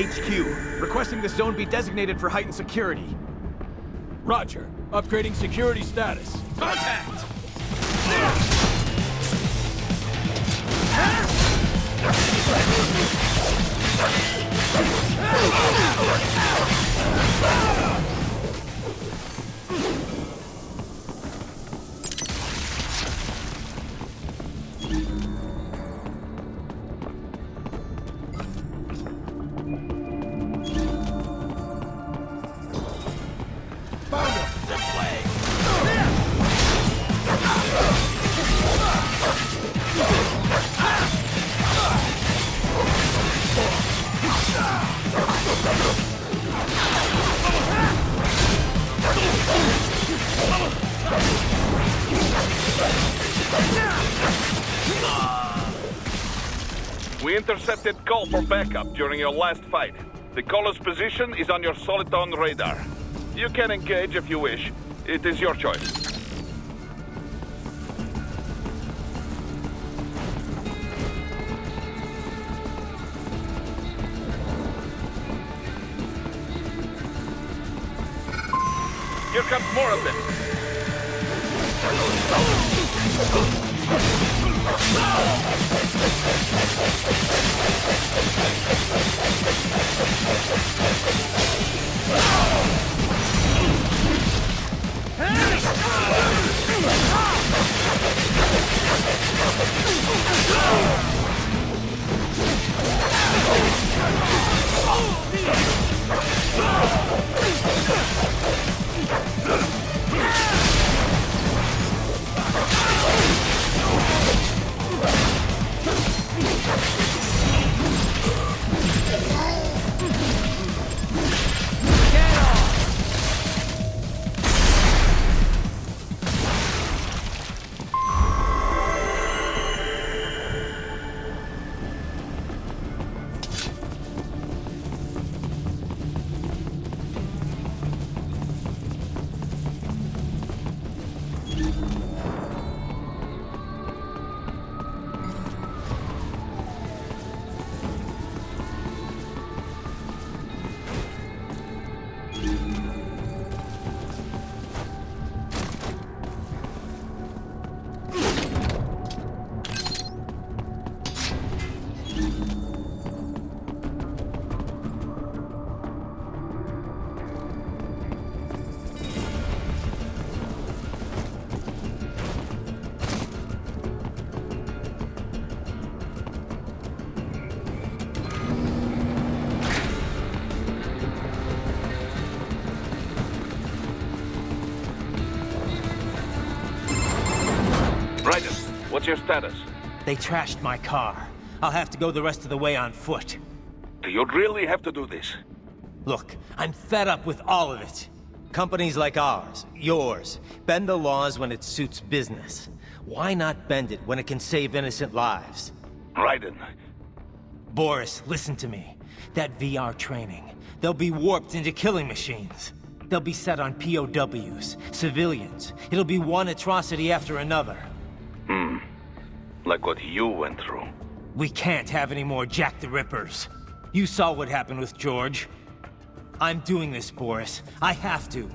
HQ. Requesting this zone be designated for heightened security. Roger. Upgrading security status. Contact! We intercepted call for backup during your last fight. The caller's position is on your Soliton radar. You can engage if you wish. It is your choice. Here comes more of them. What's your status? They trashed my car. I'll have to go the rest of the way on foot. Do you really have to do this? Look, I'm fed up with all of it. Companies like ours, yours, bend the laws when it suits business. Why not bend it when it can save innocent lives? Raiden. Boris, listen to me. That VR training, they'll be warped into killing machines. They'll be set on POWs, civilians. It'll be one atrocity after another. Like what you went through. We can't have any more Jack the Rippers. You saw what happened with George. I'm doing this, Boris. I have to.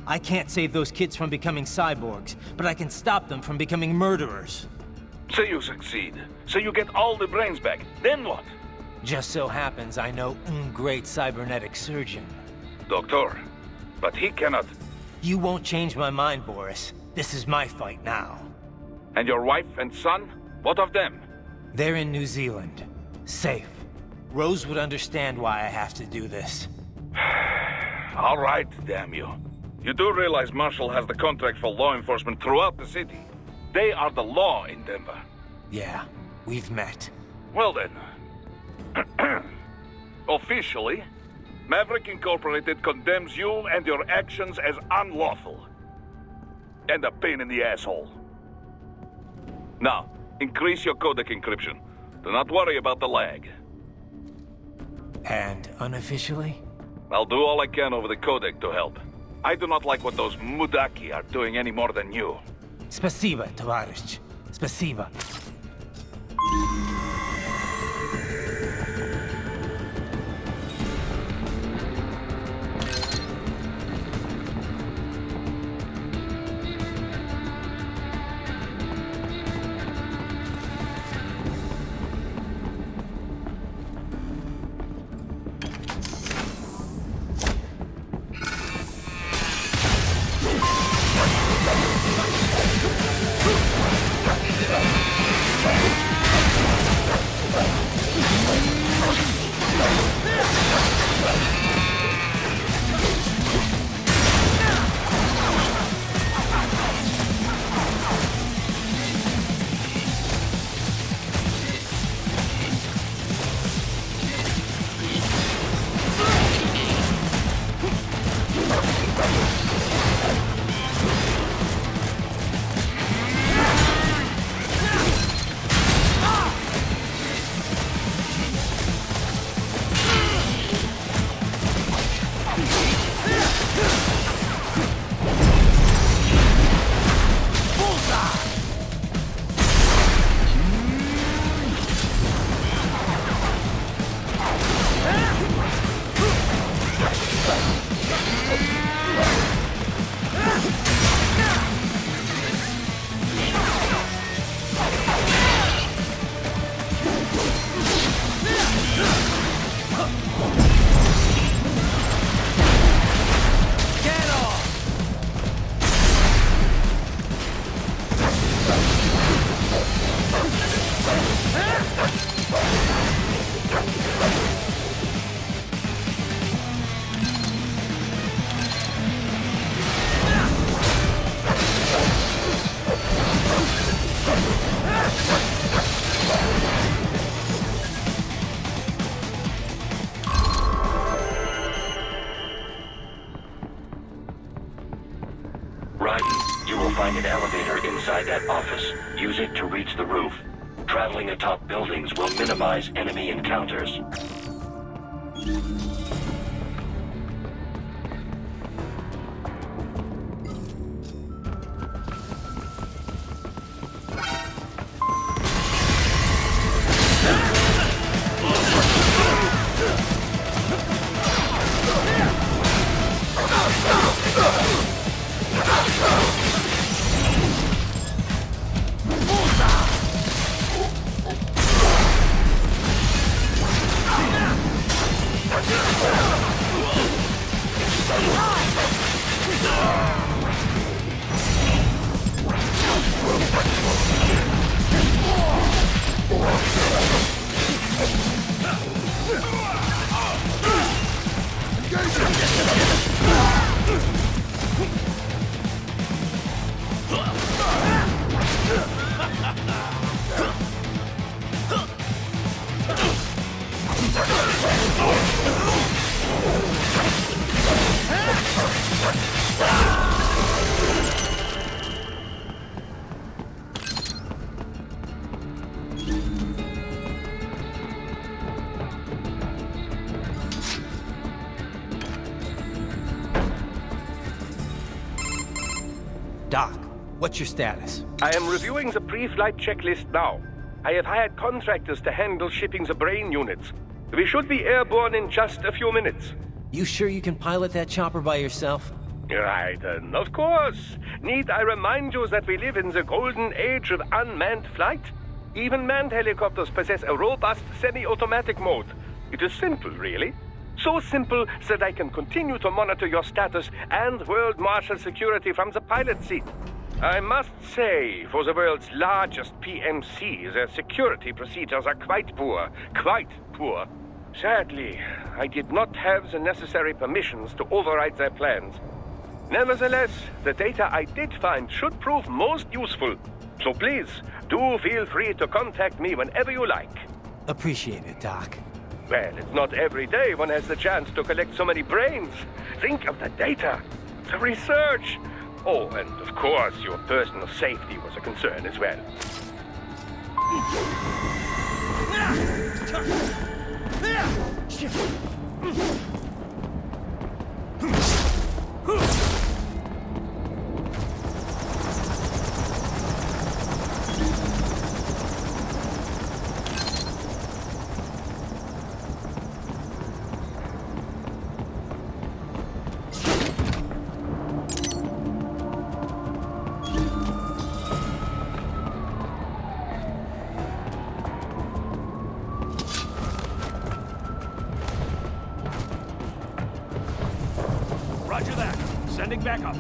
I can't save those kids from becoming cyborgs, but I can stop them from becoming murderers. Say you succeed. Say you get all the brains back. Then what? Just so happens I know a great cybernetic surgeon. Doctor. But he cannot... You won't change my mind, Boris. This is my fight now. And your wife and son? What of them? They're in New Zealand. Safe. Rose would understand why I have to do this. All right, damn you. You do realize Marshall has the contract for law enforcement throughout the city. They are the law in Denver. Yeah, we've met. Well then. Officially, Maverick Incorporated condemns you and your actions as unlawful. And a pain in the asshole. Now, increase your codec encryption. Do not worry about the lag. And unofficially? I'll do all I can over the codec to help. I do not like what those Mudaki are doing any more than you. Spasiba, Tavarish. Spasiba. Raiden, you will find an elevator inside that office. Use it to reach the roof. Traveling atop buildings will minimize enemy encounters. Doc, what's your status? I am reviewing the pre-flight checklist now. I have hired contractors to handle shipping the brain units. We should be airborne in just a few minutes. You sure you can pilot that chopper by yourself? Raiden, of course. Need I remind you that we live in the golden age of unmanned flight? Even manned helicopters possess a robust semi-automatic mode. It is simple, really. So simple that I can continue to monitor your status and world marshal security from the pilot seat. I must say, for the world's largest PMC, their security procedures are quite poor. Quite poor. Sadly, I did not have the necessary permissions to override their plans. Nevertheless, the data I did find should prove most useful. So please, do feel free to contact me whenever you like. Appreciate it, Doc. Well, it's not every day one has the chance to collect so many brains. Think of the data, the research. Oh, and of course, your personal safety was a concern as well. Roger that. Sending backup.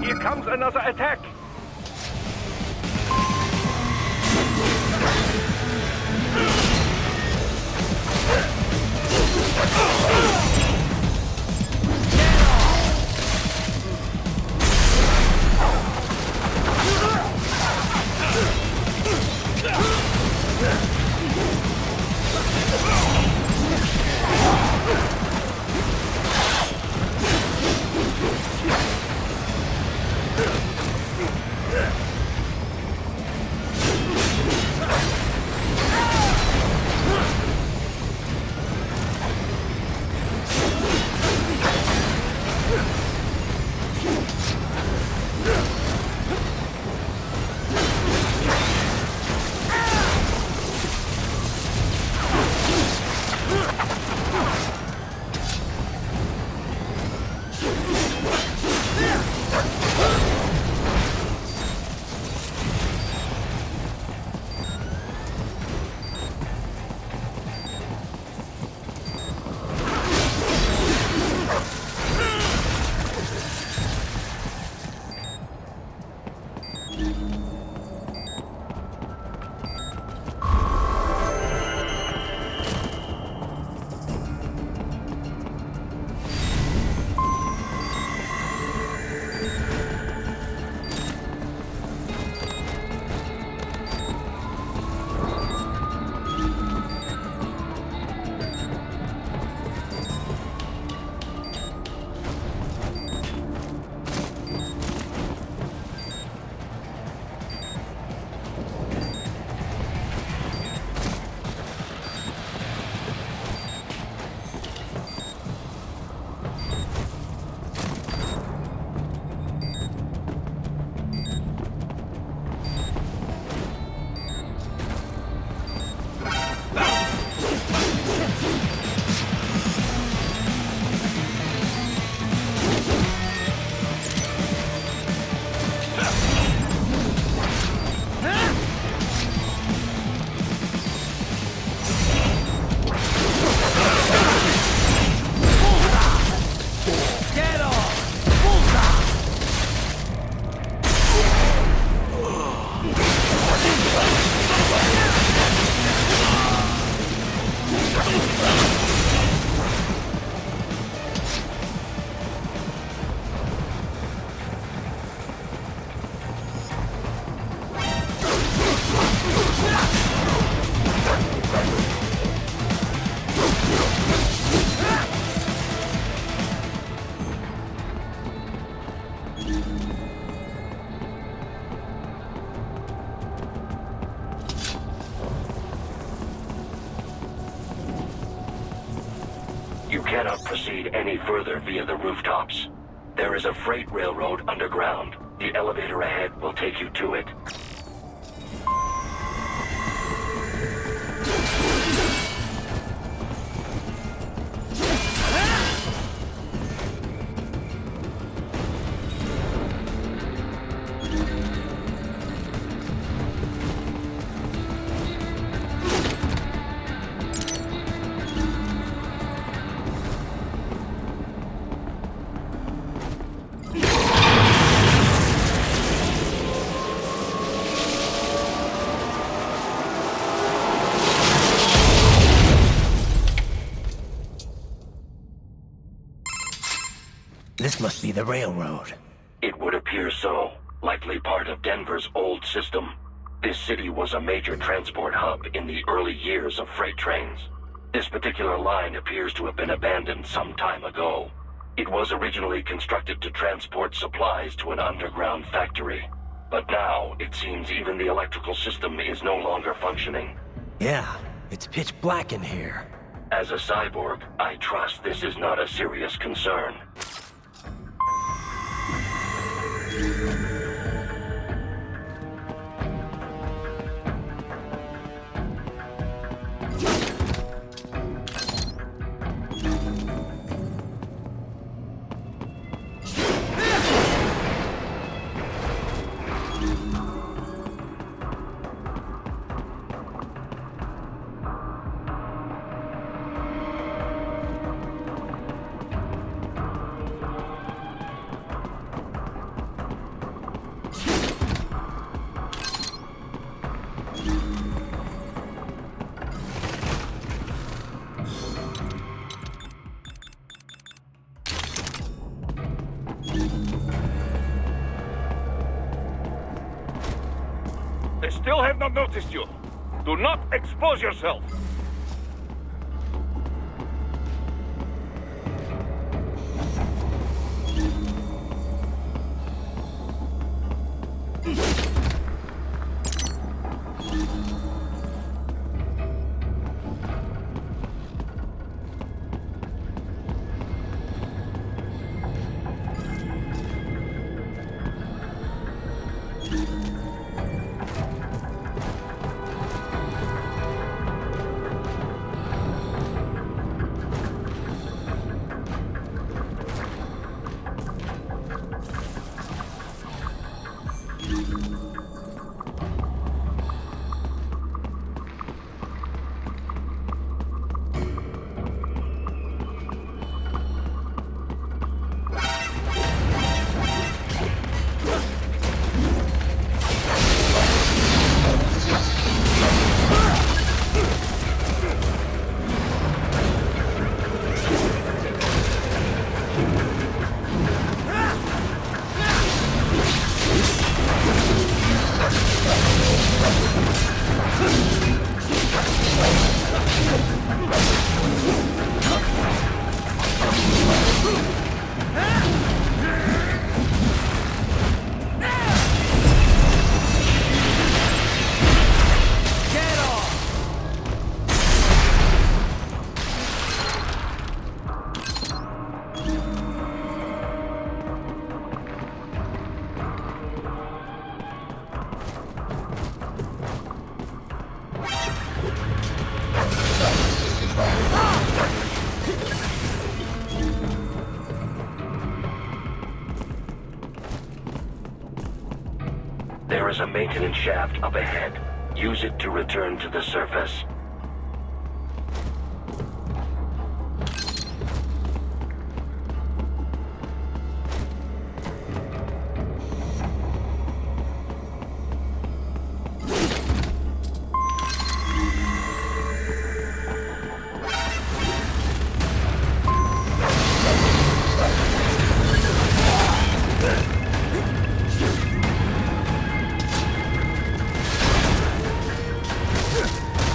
Here comes another attack. cannot proceed any further via the rooftops. There is a freight railroad underground. The elevator ahead will take you to it. This must be the railroad. It would appear so. Likely part of Denver's old system. This city was a major transport hub in the early years of freight trains. This particular line appears to have been abandoned some time ago. It was originally constructed to transport supplies to an underground factory. But now, it seems even the electrical system is no longer functioning. Yeah, it's pitch black in here. As a cyborg, I trust this is not a serious concern. They still have not noticed you. Do not expose yourself. There is a maintenance shaft up ahead. Use it to return to the surface.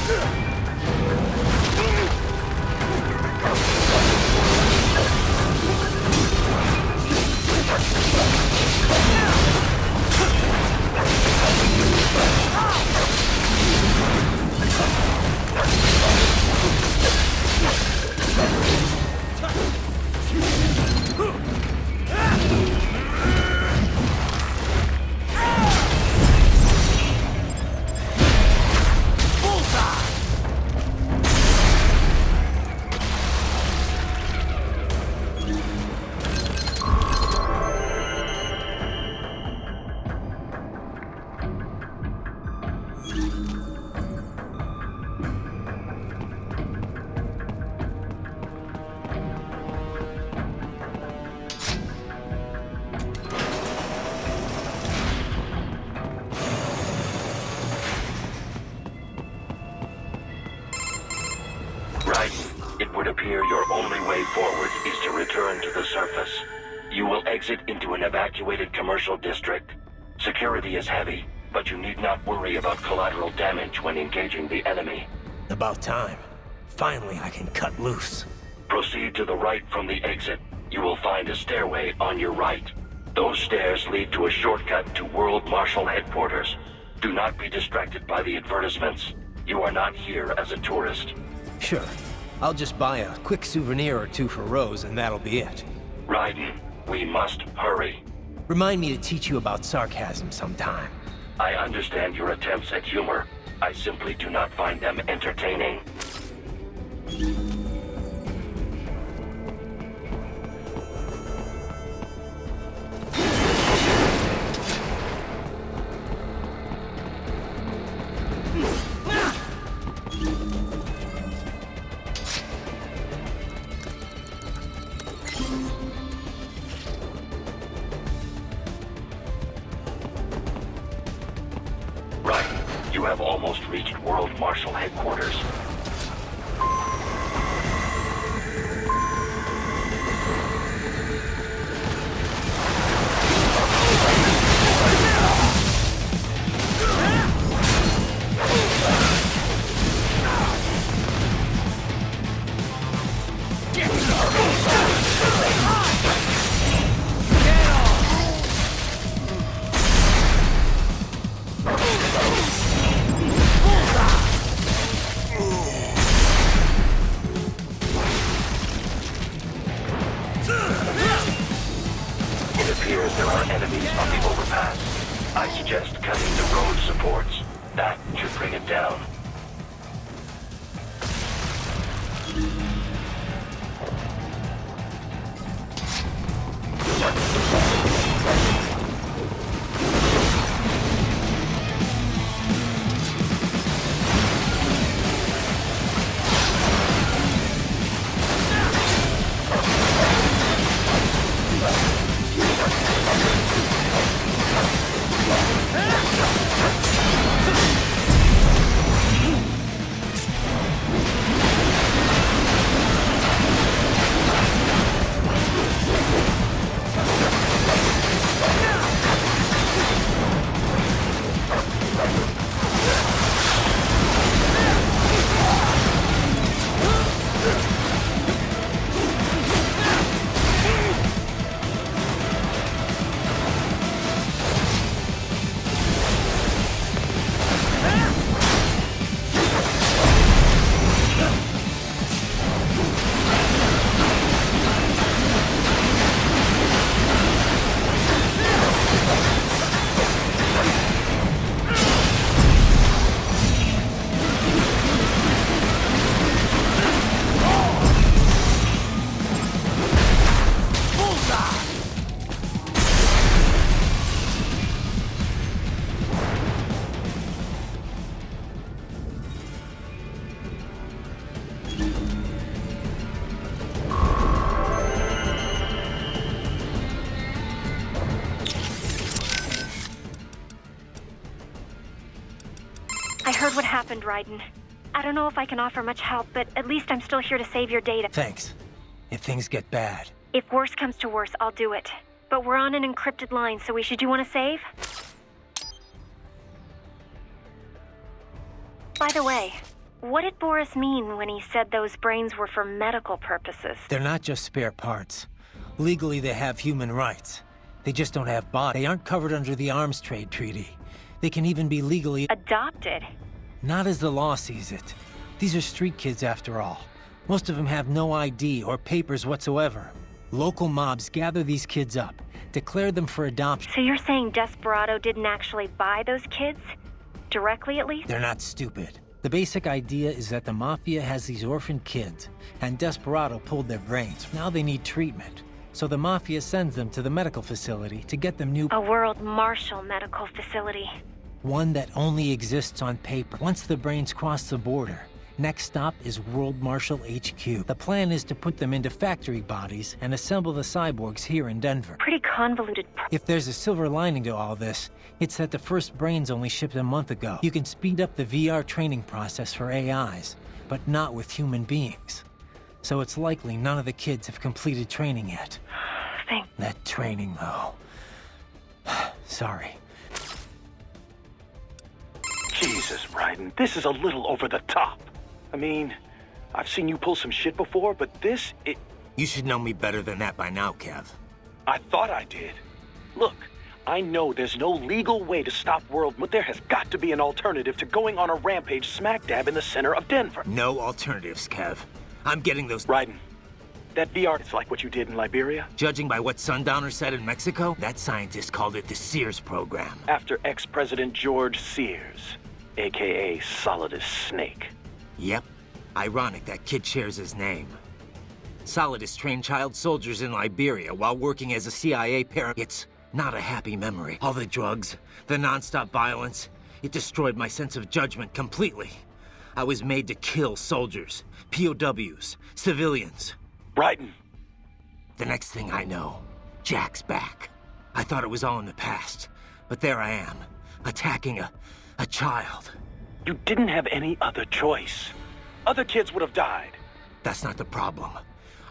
Yeah. It would appear your only way forward is to return to the surface. You will exit into an evacuated commercial district. Security is heavy, but you need not worry about collateral damage when engaging the enemy. About time. Finally, I can cut loose. Proceed to the right from the exit. You will find a stairway on your right. Those stairs lead to a shortcut to World Marshal Headquarters. Do not be distracted by the advertisements. You are not here as a tourist. Sure. I'll just buy a quick souvenir or two for Rose, and that'll be it. Raiden, we must hurry. Remind me to teach you about sarcasm sometime. I understand your attempts at humor. I simply do not find them entertaining. Raiden, you have almost reached World Marshal Headquarters. There are enemies on the overpass. I suggest cutting the road supports. That should bring it down. I heard what happened, Raiden. I don't know if I can offer much help, but at least I'm still here to save your data. Thanks. If things get bad. If worse comes to worse, I'll do it. But we're on an encrypted line, so you want to save? By the way, what did Boris mean when he said those brains were for medical purposes? They're not just spare parts. Legally, they have human rights. They just don't have bodies. They aren't covered under the Arms Trade Treaty. They can even be legally adopted. Not as the law sees it. These are street kids after all. Most of them have no ID or papers whatsoever. Local mobs gather these kids up, declare them for adoption. So you're saying Desperado didn't actually buy those kids? Directly, at least? They're not stupid. The basic idea is that the Mafia has these orphaned kids, and Desperado pulled their brains. Now they need treatment. So the Mafia sends them to the medical facility to get them new... A World Marshal medical facility. One that only exists on paper. Once the brains cross the border, next stop is World Marshal HQ. The plan is to put them into factory bodies and assemble the cyborgs here in Denver. Pretty convoluted. If there's a silver lining to all this, it's that the first brains only shipped a month ago. You can speed up the VR training process for AIs, but not with human beings. So it's likely none of the kids have completed training yet. Thank... That training, though. Sorry. Jesus, Raiden, this is a little over the top. I mean, I've seen you pull some shit before, but this, You should know me better than that by now, Kev. I thought I did. Look, I know there's no legal way to stop World, but there has got to be an alternative to going on a rampage smack dab in the center of Denver. No alternatives, Kev. I'm getting those... Raiden, that VR is like what you did in Liberia. Judging by what Sundowner said in Mexico, that scientist called it the Sears program. After ex-President George Sears, a.k.a. Solidus Snake. Yep. Ironic that kid shares his name. Solidus trained child soldiers in Liberia while working as a CIA parent. It's not a happy memory. All the drugs, the non-stop violence, it destroyed my sense of judgment completely. I was made to kill soldiers, POWs, civilians. Raiden. The next thing I know, Jack's back. I thought it was all in the past, but there I am, attacking a child. You didn't have any other choice. Other kids would have died. That's not the problem.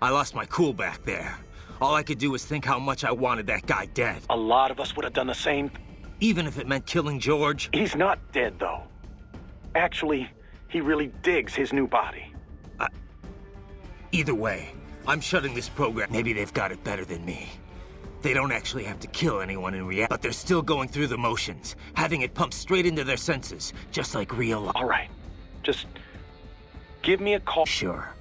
I lost my cool back there. All I could do was think how much I wanted that guy dead. A lot of us would have done the same. Even if it meant killing George. He's not dead, though. Actually, he really digs his new body. Either way, I'm shutting this program. Maybe they've got it better than me. They don't actually have to kill anyone in reality, but they're still going through the motions, having it pumped straight into their senses, just like real life. All right. Just give me a call. Sure.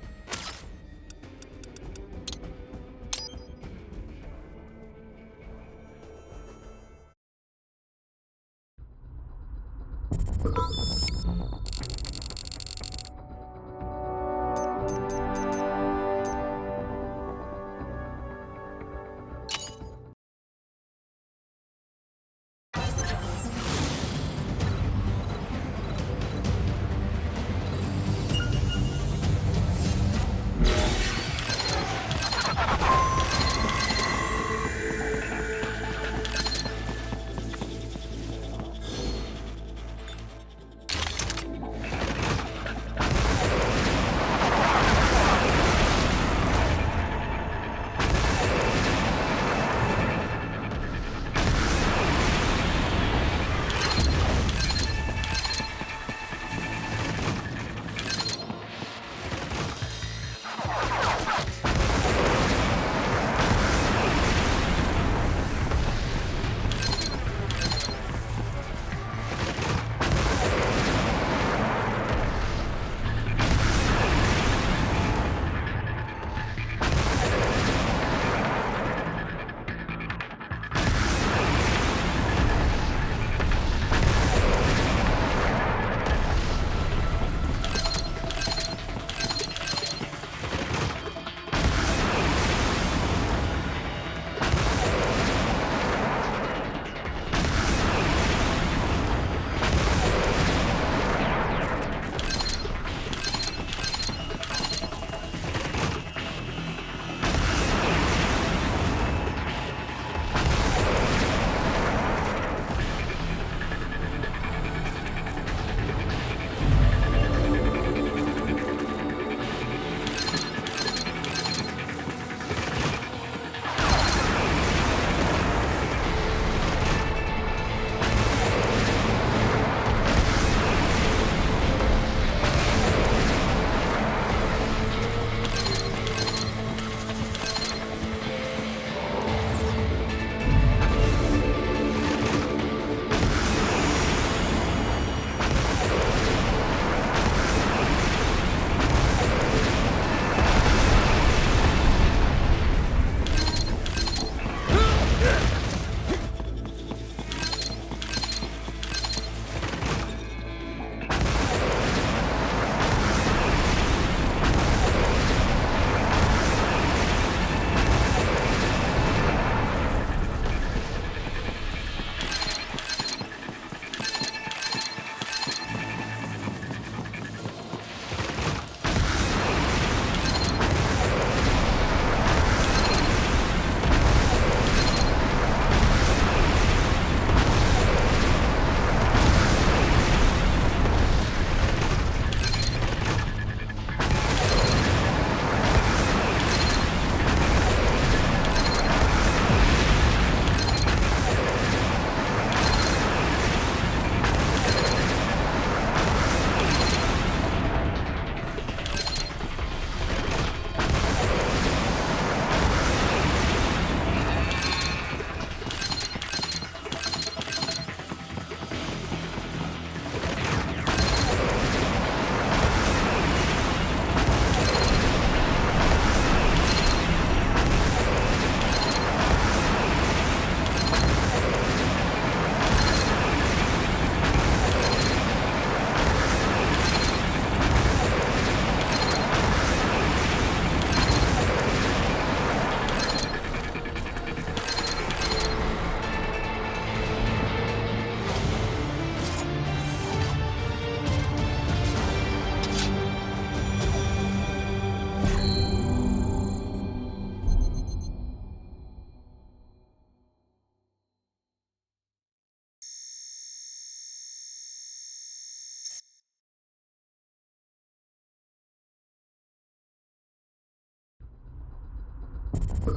Right.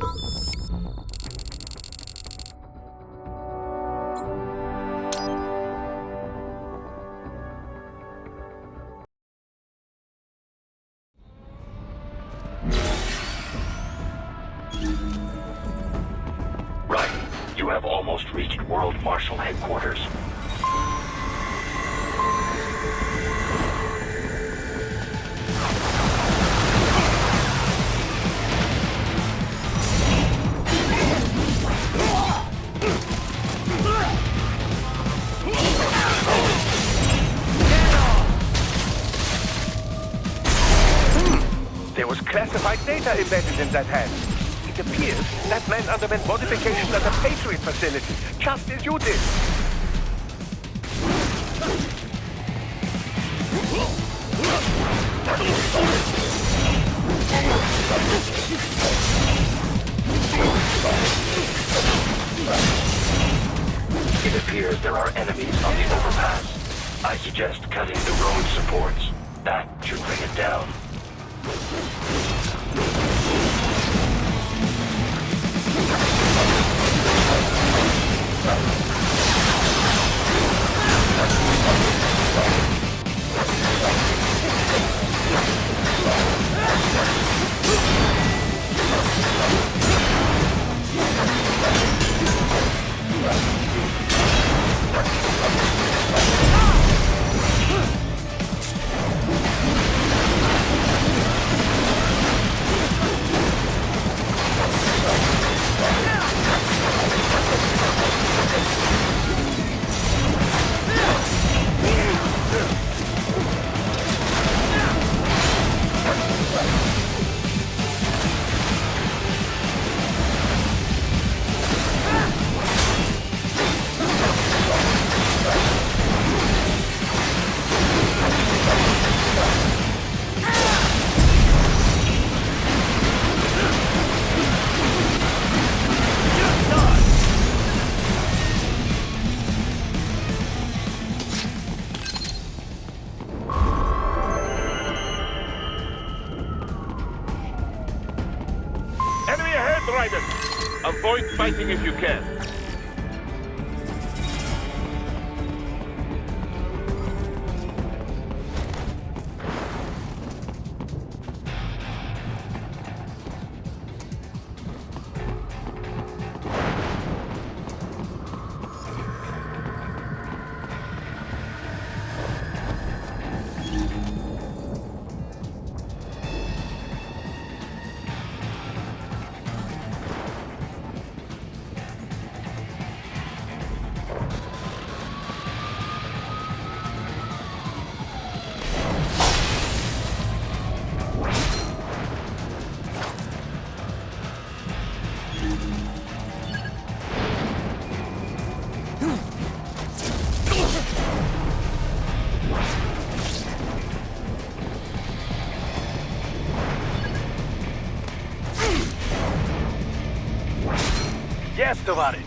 You have almost reached World Marshal Headquarters. There was classified data embedded in that hand. It appears that man underwent modification at the Patriot facility, just as you did. It appears there are enemies on the overpass. I suggest cutting the road supports. That should bring it down. Avoid fighting if you can. Yes, Tovarich.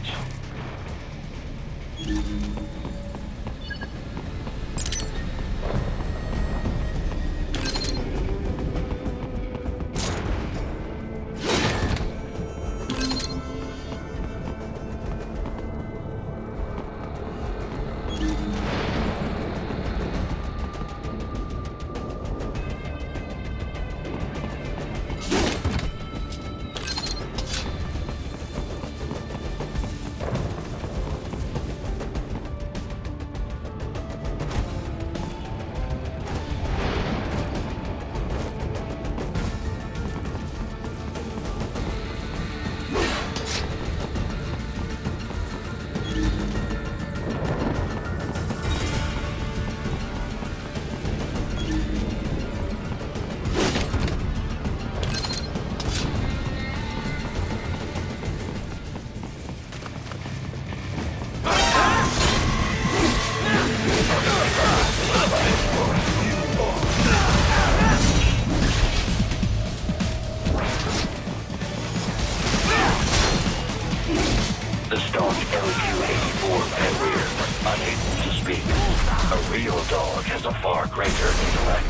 The staunch LQ-84 Fenrir, unable to speak. A real dog has a far greater intellect.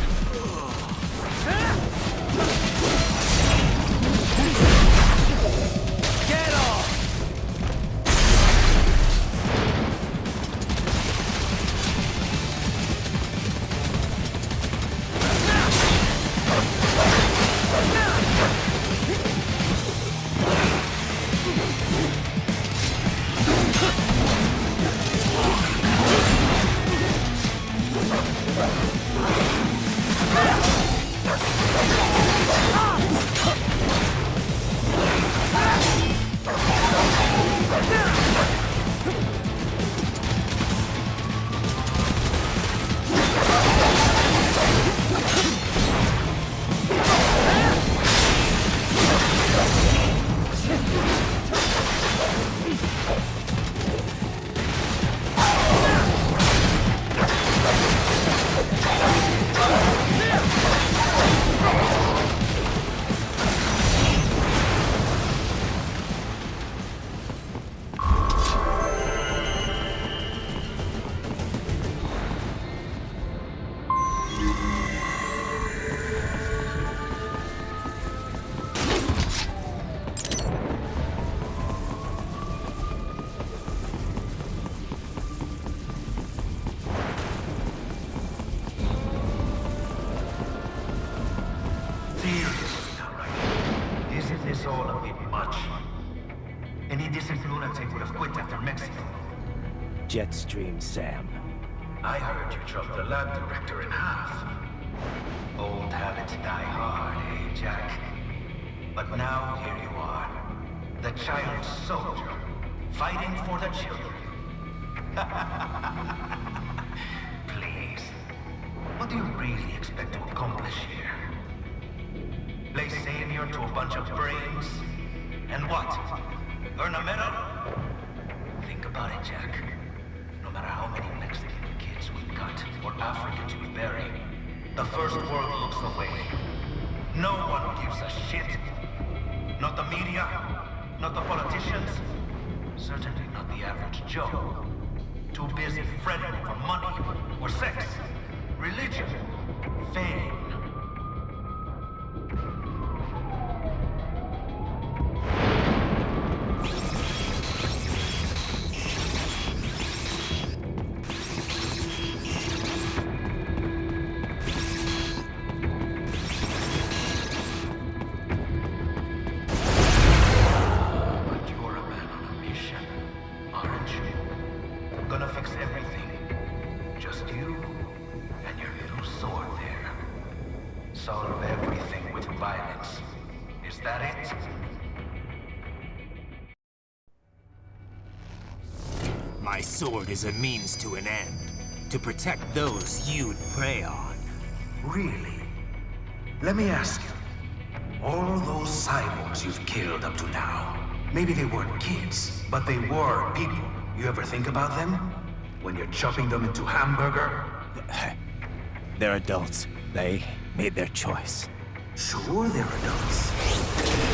this all a bit much? Any decent lunatic would have quit after Mexico. Jetstream, Sam. I heard you chopped the lab director in half. Old habits die hard, eh, Jack? But now here you are. The child soldier, fighting for the children. Please. What do you really expect to accomplish here? Play savior to a bunch of brains? And what? Earn a medal? Think about it, Jack. No matter how many Mexican kids we cut, or Africans we bury, the first world looks away. No one gives a shit. Not the media, not the politicians, certainly not the average Joe. Too busy fretting over money, or sex, religion, fame. Solve everything with violence. Is that it? My sword is a means to an end. To protect those you'd prey on. Really? Let me ask you. All those cyborgs you've killed up to now, maybe they weren't kids, but they were people. You ever think about them? When you're chopping them into hamburger? They're adults. They made their choice. Sure they're adults.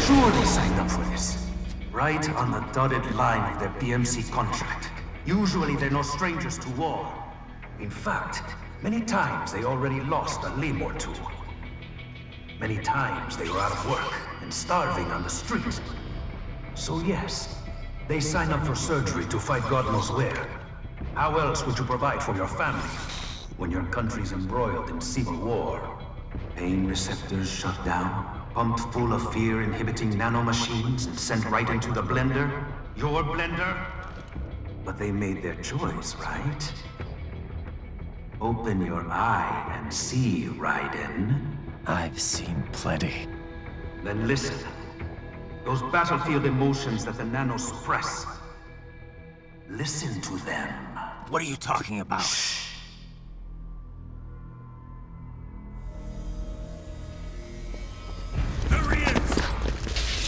Sure they signed up for this. Right on the dotted line of their BMC contract. Usually they're no strangers to war. In fact, many times they already lost a limb or two. Many times they were out of work and starving on the street. So yes, they sign up for surgery to fight God knows where. How else would you provide for your family when your country's embroiled in civil war? Pain receptors shut down, pumped full of fear-inhibiting nanomachines and sent right into the blender? Your blender? But they made their choice, right? Open your eye and see, Raiden. I've seen plenty. Then listen. Those battlefield emotions that the nanos suppress. Listen to them. What are you talking about? Shh. There he is!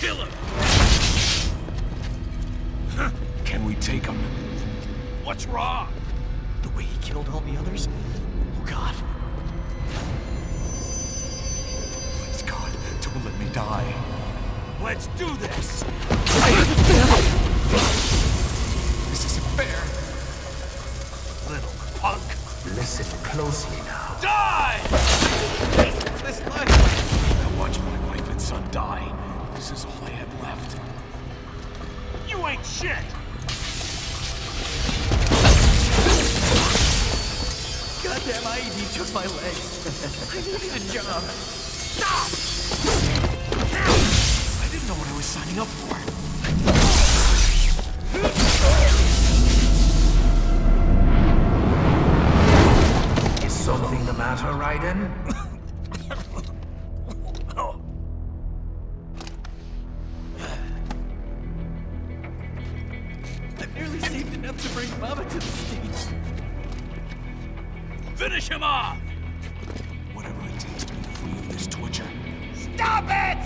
Kill him! Can we take him? What's wrong? The way he killed all the others? Oh God. Please, God, don't let me die. Let's do this! This isn't fair. Little punk! Listen closely now. Die! This life! I watched my wife and son die. This is all I had left. You ain't shit! Goddamn IED took my leg. I needed a job. Stop! I didn't know what I was signing up for. Is something the matter, Raiden? I barely saved enough to bring Mama to the States. Finish him off! Whatever it takes to be free of this torture. Stop it!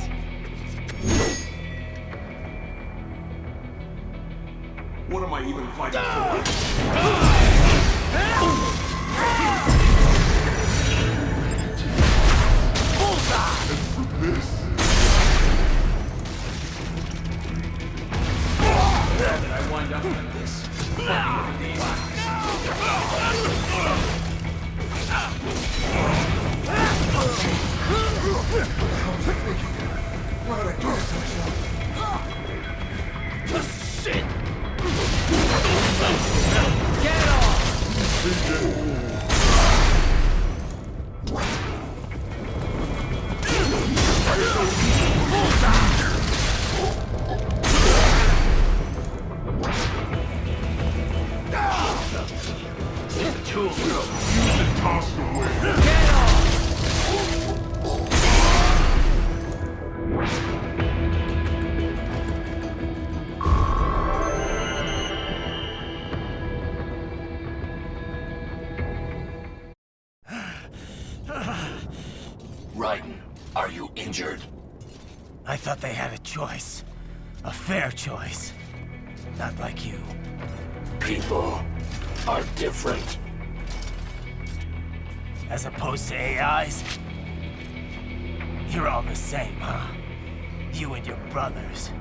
What am I even fighting for? I wind up like this. Shit! Get off! injured. I thought they had a choice. A fair choice. Not like you. People are different. As opposed to AIs? You're all the same, huh? You and your brothers.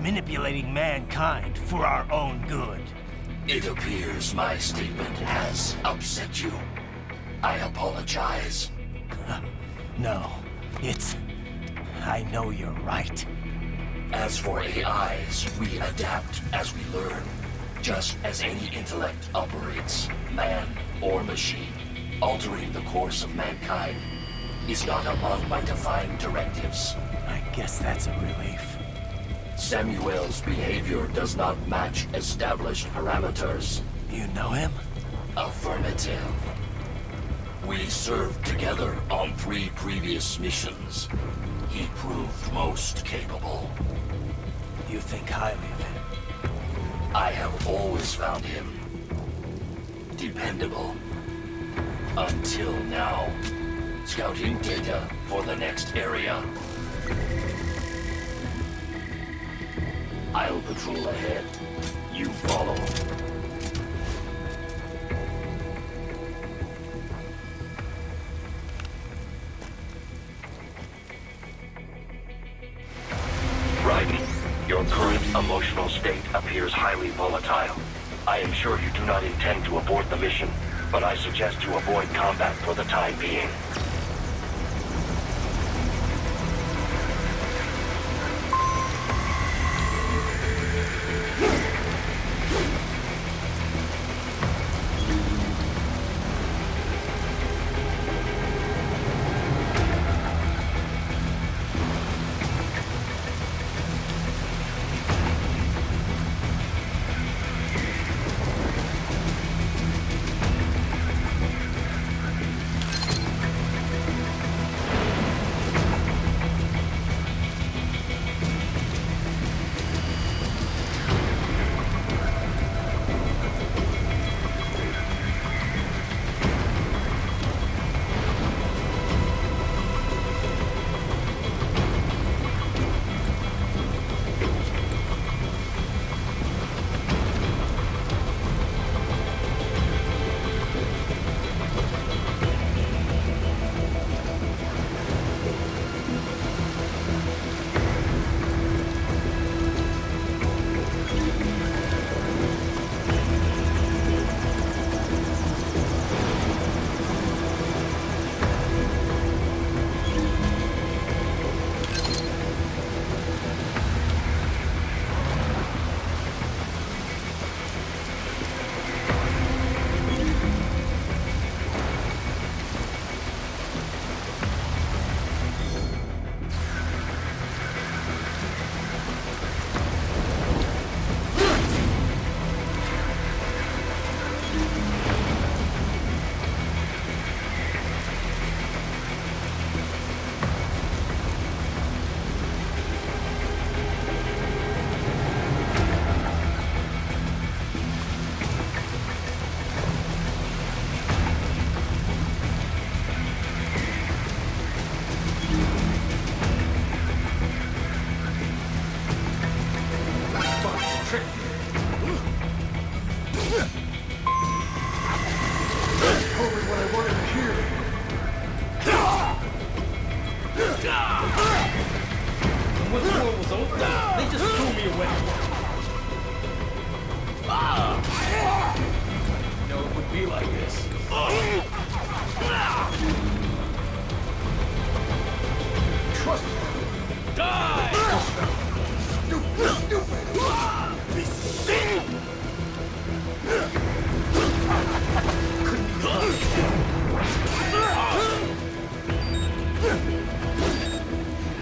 Manipulating mankind for our own good. It appears my statement has upset you. I apologize. No, it's... I know you're right. As for AIs, we adapt as we learn. Just as any intellect operates, man or machine. Altering the course of mankind is not among my defined directives. I guess that's a relief. Samuel's behavior does not match established parameters. You know him? Affirmative. We served together on 3 previous missions. He proved most capable. You think highly of him? I have always found him dependable. Until now. Scouting data for the next area. I'll patrol ahead. You follow. Raiden, your current emotional state appears highly volatile. I am sure you do not intend to abort the mission, but I suggest you avoid combat for the time being.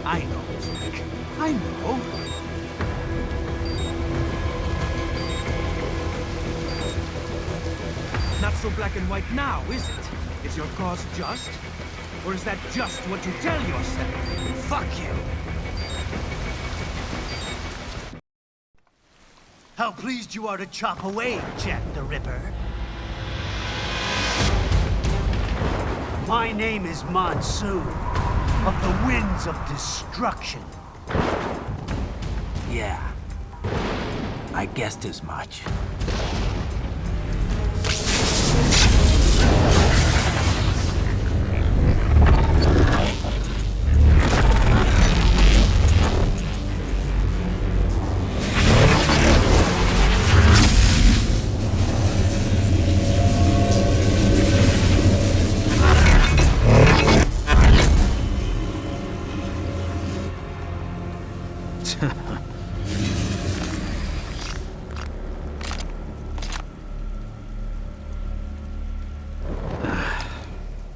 I know, Jack. I know. Not so black and white now, is it? Is your cause just? Or is that just what you tell yourself? Fuck you! How pleased you are to chop away, Jack the Ripper. My name is Monsoon. of the winds of destruction. Yeah. I guessed as much.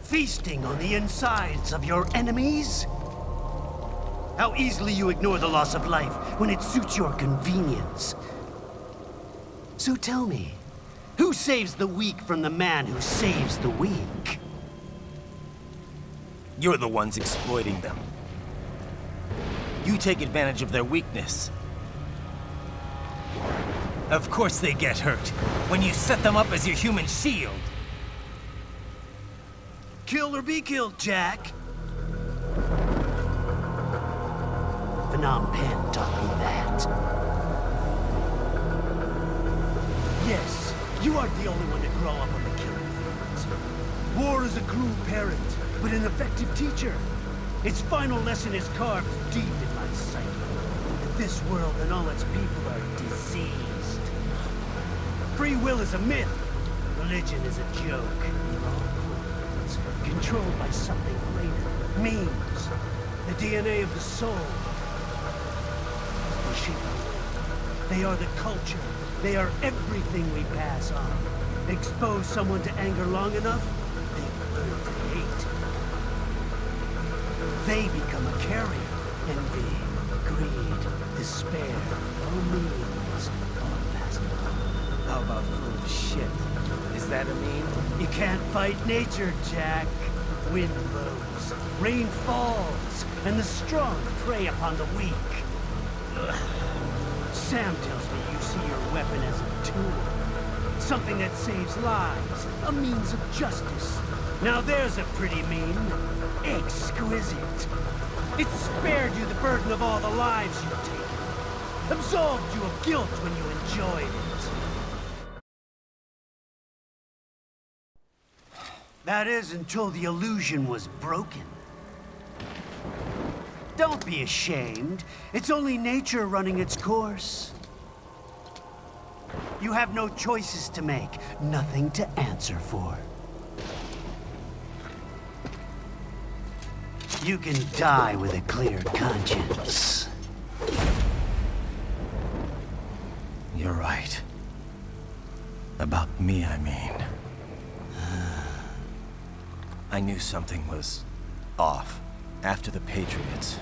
Feasting on the insides of your enemies? How easily you ignore the loss of life when it suits your convenience. So tell me, who saves the weak from the man who saves the weak? You're the ones exploiting them. You take advantage of their weakness. Of course they get hurt when you set them up as your human shield. Kill or be killed, Jack. Phnom Penh taught me that. Yes, you aren't the only one to grow up on the killing fields. War is a cruel parent, but an effective teacher. Its final lesson is carved deep in my psyche. That this world and all its people are diseased. Free will is a myth. Religion is a joke. Controlled by something greater. Memes. The DNA of the soul. They shape our world. They are the culture. They are everything we pass on. Expose someone to anger long enough, they learn to hate. They become a carrier. Envy, greed, despair, all meanings, all passed on. How about full of shit? Is that a meme? You can't fight nature, Jack. Wind blows, rain falls, and the strong prey upon the weak. Ugh. Sam tells me you see your weapon as a tool. Something that saves lives, a means of justice. Now there's a pretty meme. Exquisite. It spared you the burden of all the lives you've taken. Absolved you of guilt when you enjoyed it. That is, until the illusion was broken. Don't be ashamed. It's only nature running its course. You have no choices to make, nothing to answer for. You can die with a clear conscience. You're right. About me, I mean. I knew something was off. After the Patriots,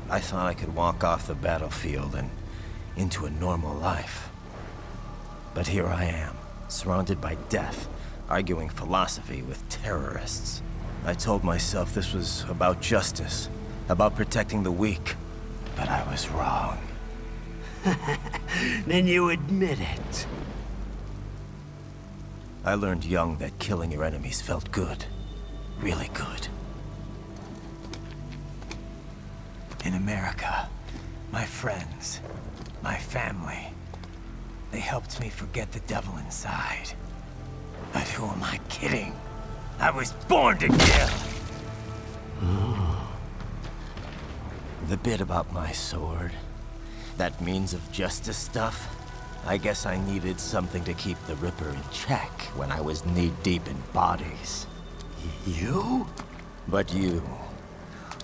I thought I could walk off the battlefield and into a normal life. But here I am, surrounded by death, arguing philosophy with terrorists. I told myself this was about justice, about protecting the weak. But I was wrong. Then you admit it. I learned young that killing your enemies felt good. Really good. In America, my friends, my family, they helped me forget the devil inside. But who am I kidding? I was born to kill! The bit about my sword, that means of justice stuff, I guess I needed something to keep the Ripper in check when I was knee-deep in bodies. You? But you,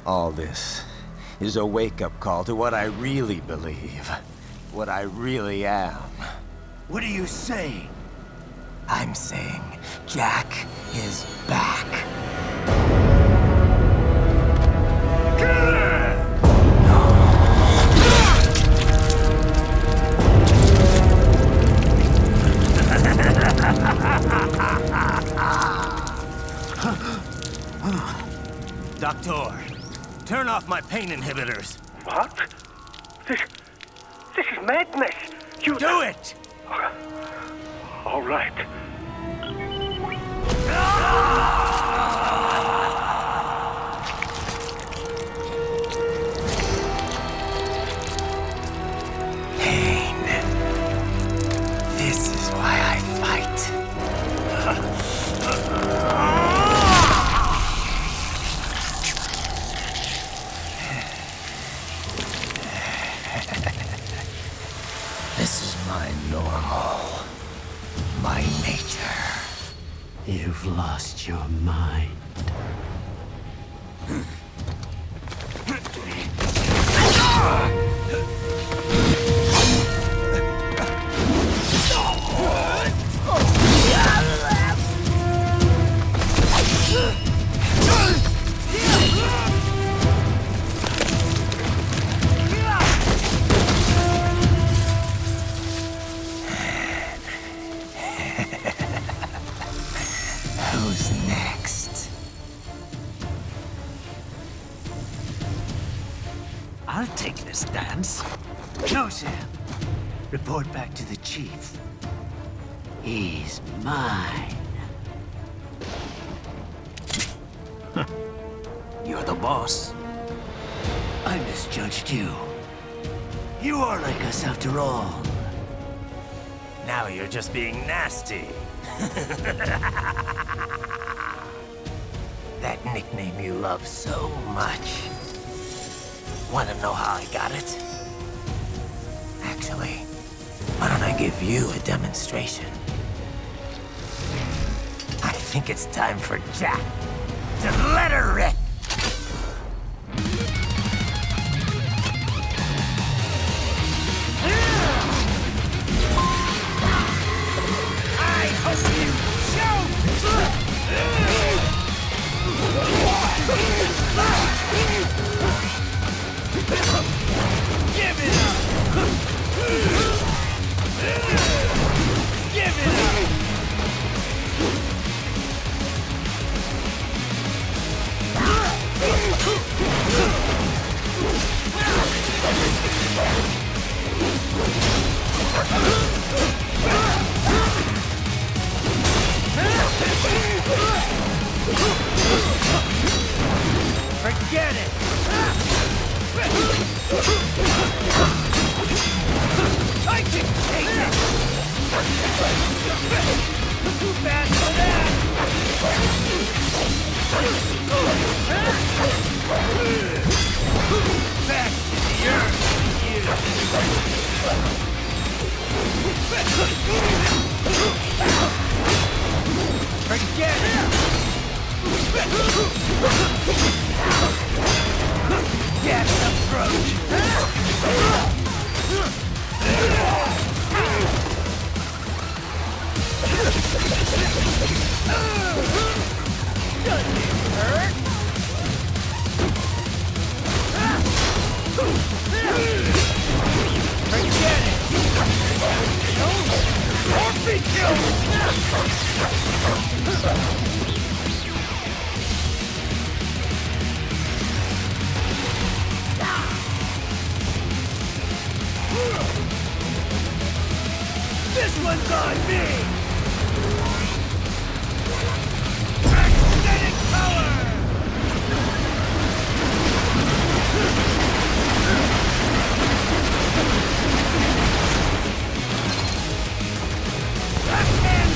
all this, is a wake-up call to what I really believe. What I really am. What are you saying? I'm saying Jack is back. Doctor, turn off my pain inhibitors. What? This is madness. You do it! All right. You've lost your mind. Who's next? I'll take this dance. No, Sam. Report back to the chief. He's mine. You're the boss. I misjudged you. You are like us after all. Now you're just being nasty. That nickname you love so much. Want to know how I got it? Actually, why don't I give you a demonstration? I think it's time for Jack to let her rip. Forget it! I can take it! Too fast for that! Back to the earth, Forget it! Death approach! Doesn't it hurt? Forget it! Or be killed! This one's on me! Aesthetic power! Backhand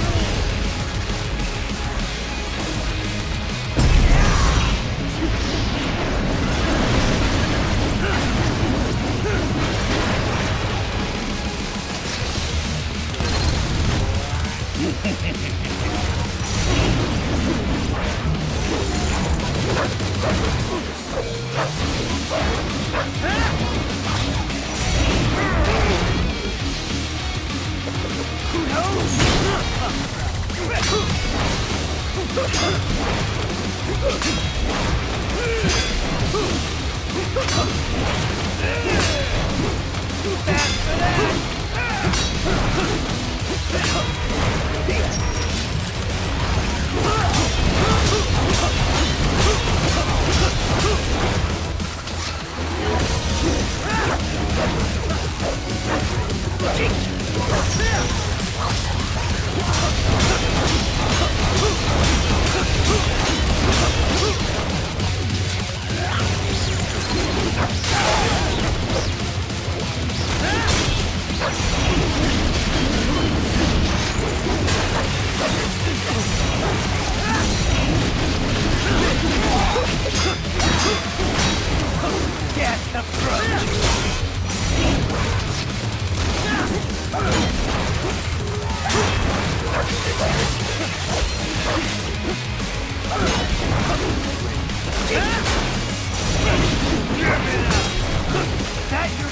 That your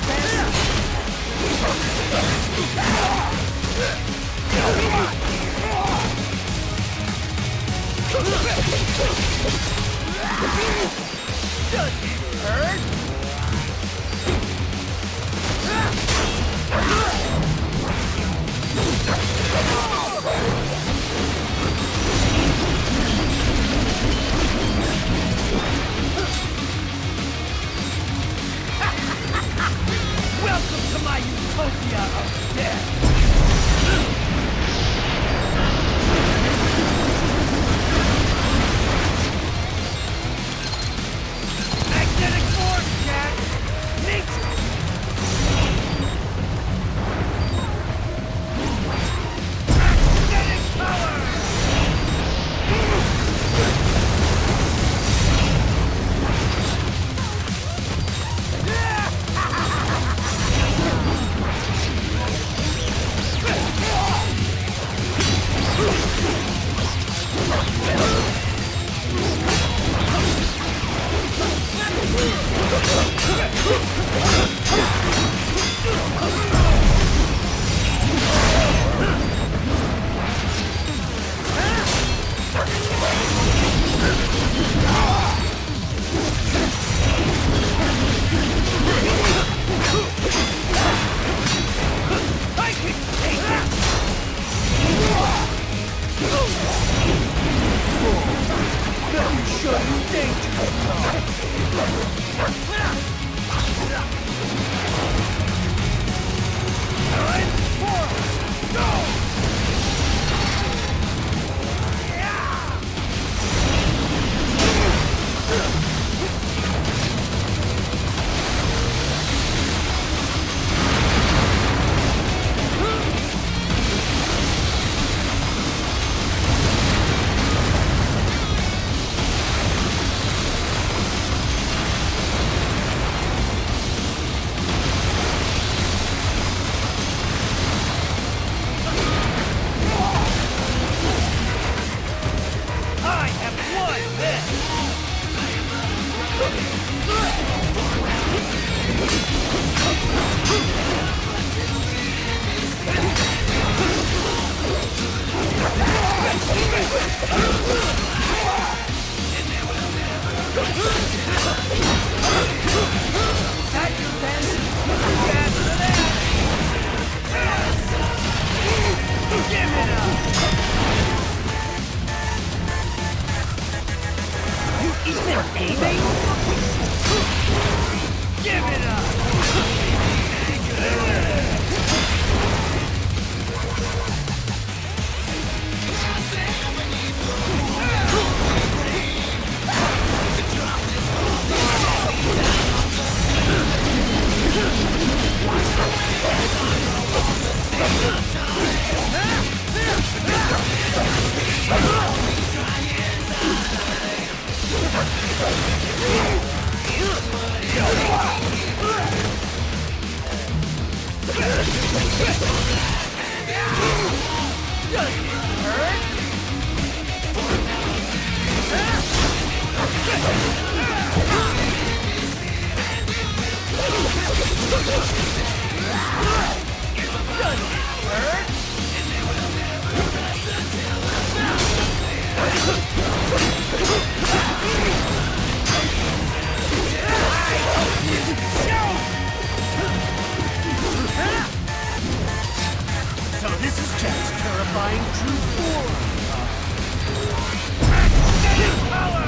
Does it hurt? Welcome to my utopia of death! Magnetic force, Jack! Nature! Magnetic power! I can take that! Let me show you danger! I have won this! That your best? Yes, that! Give it up! You even aiming? Give it up! So this is Jack's terrifying true form. Magnetic power!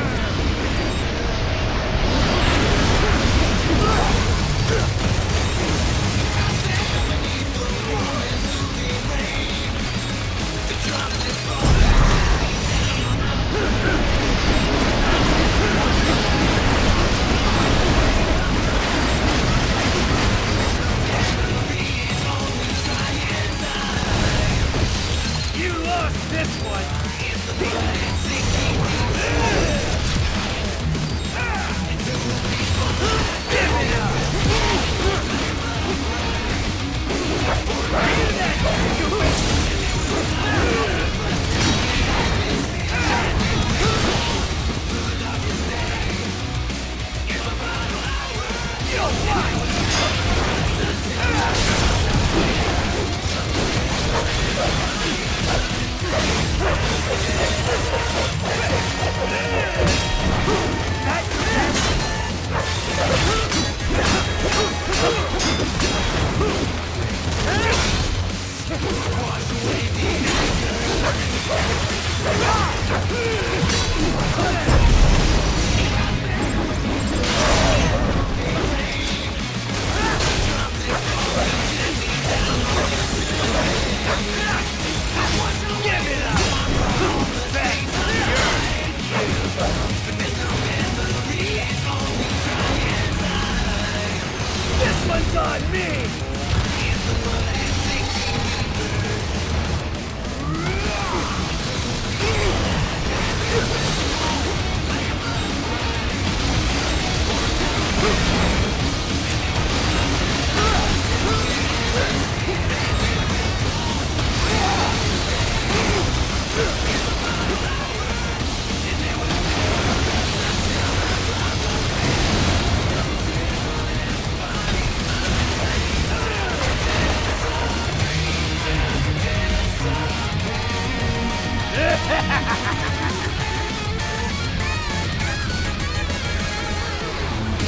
on me!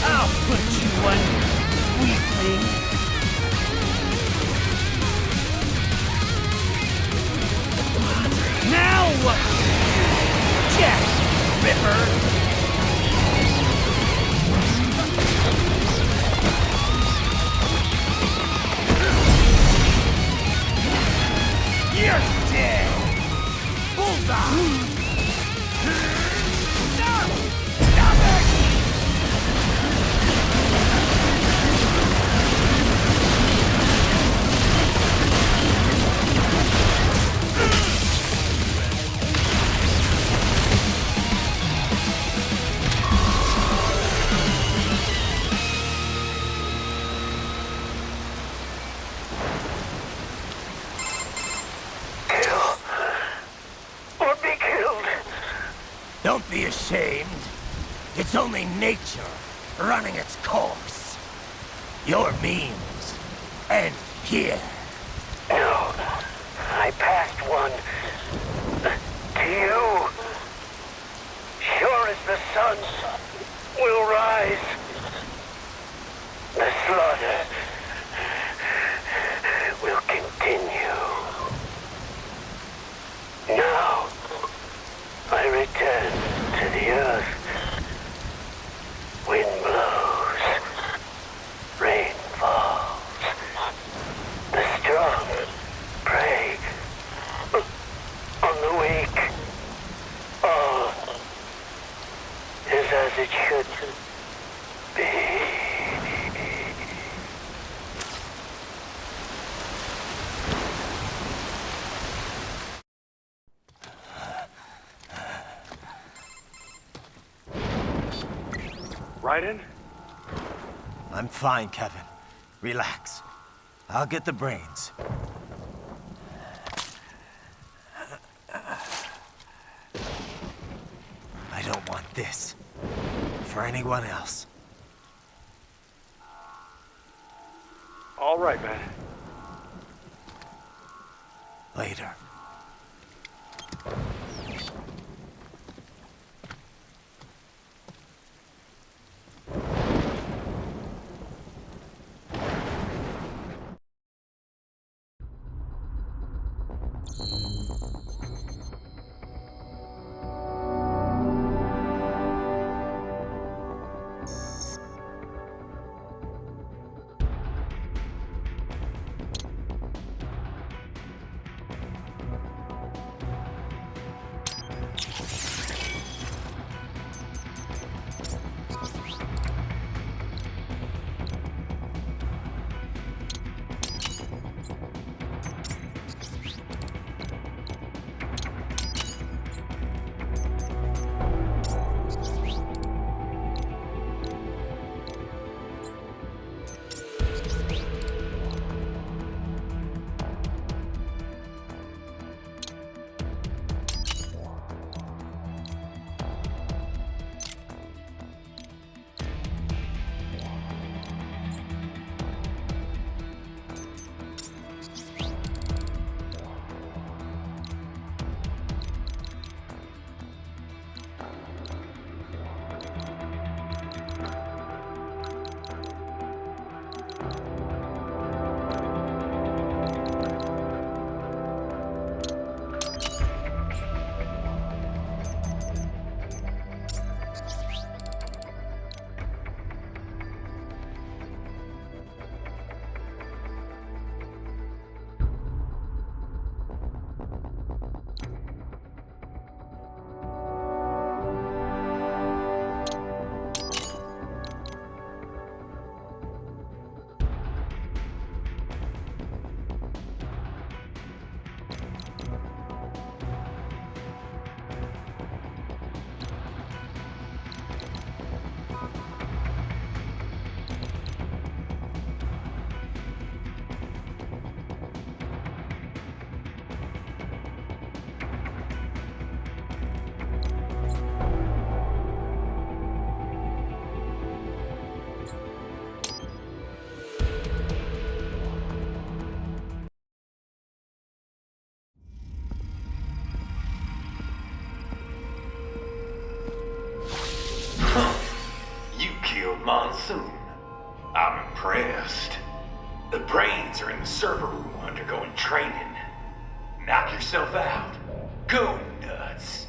I'll put you under, weakling. Now what? Jack Ripper! You're dead! Bullseye! Stop! Stop it! Don't be ashamed. It's only nature running its course. Your means end here. No, I passed one to you. Sure as the sun will rise, the slaughter will continue. Now, I return to the earth. Wind blows, rain falls. The strong prey on the weak. All is as it should be. Raiden? I'm fine, Kevin. Relax. I'll get the brains. I don't want this for anyone else. All right, man. Later. rest. The brains are in the server room undergoing training. Knock yourself out. Go nuts.